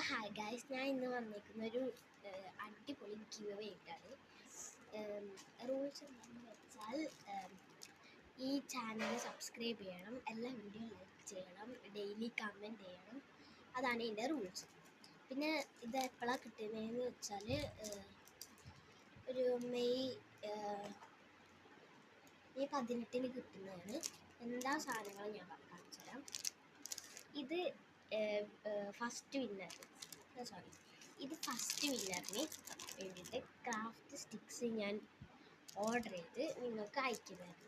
Hi guys, ഞാൻ ഇന്ന് വന്നിരിക്കുന്ന ഒരു അടിപൊളി ഗിവ് അവേ ആയിട്ടാണ്. റൂൾസ് എന്താണെന്ന് വെച്ചാൽ ഈ ചാനൽ സബ്സ്ക്രൈബ് ചെയ്യണം, എല്ലാ വീഡിയോ ലൈക്ക് ചെയ്യണം, ഡെയിലി കമൻറ്റ് ചെയ്യണം. അതാണ് ഇതിൻ്റെ റൂൾസ്. പിന്നെ ഇത് എപ്പോഴാണ് കിട്ടുന്നതെന്ന് വെച്ചാൽ ഒരു മെയ് 18 കിട്ടുന്നതാണ്. എല്ലാ സാധനങ്ങളും ഞാൻ കാണിച്ചു തരാം. ഇത് ഫസ്റ്റ് വിന്നറിന് വേണ്ടിയിട്ട് ക്രാഫ്റ്റ് സ്റ്റിക്സ് ഞാൻ ഓർഡർ ചെയ്ത് നിങ്ങൾക്ക് അയക്കുന്നതാണ്.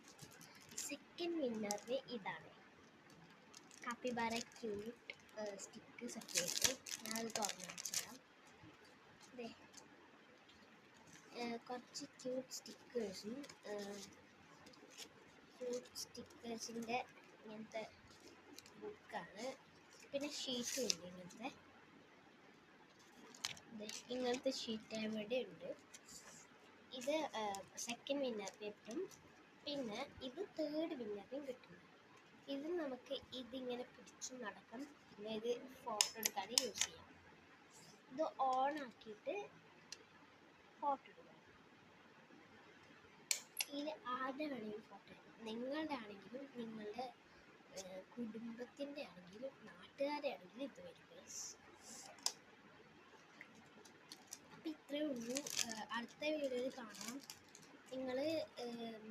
സെക്കൻഡ് വിന്നറിന് ഇതാണ് കാപ്പിബാര ക്യൂട്ട് സ്റ്റിക്ക് സെപ്പറേറ്റ്. ഞാനത് തുറന്ന് കാണിച്ചു തരാം. കുറച്ച് ക്യൂട്ട് സ്റ്റിക്കേഴ്സിൻ്റെ ഇങ്ങനത്തെ ബുക്കാണ്. പിന്നെ ഷീറ്റും ഉണ്ട്, ഇങ്ങനത്തെ ഷീറ്റ് ഇവിടെ ഉണ്ട്. ഇത് സെക്കൻഡ് വിന്നറിന് കിട്ടും. പിന്നെ ഇത് തേർഡ് വിന്നറിനും കിട്ടും. ഇത് നമുക്ക് ഇതിങ്ങനെ പിടിച്ച് നടക്കാം. പിന്നെ ഇത് ഫോട്ടോ എടുക്കാൻ യൂസ് ചെയ്യാം. ഇത് ഓൺ ആക്കിയിട്ട് ഫോട്ടോ എടുക്കാം. ഇതിൽ ആരുടെ വേണമെങ്കിലും ഫോട്ടോ എടുക്കാം. നിങ്ങളുടെ ആണെങ്കിലും നിങ്ങളുടെ കുടുംബത്തിൻ്റെ ആണെങ്കിലും നാട്ടുകാരെ ആണെങ്കിലും ഇത് വരും. അപ്പം ഇത്രയേ ഉള്ളൂ. അടുത്ത വീഡിയോയിൽ കാണാം. നിങ്ങൾ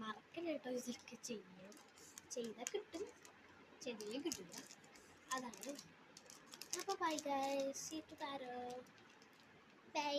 മറക്കല്ല കേട്ടോ, ഇതൊക്കെ ചെയ്താൽ കിട്ടും, ചെയ്തില്ലെങ്കിൽ കിട്ടില്ല. അതാണ്. അപ്പോൾ bye guys, see you tomorrow. By.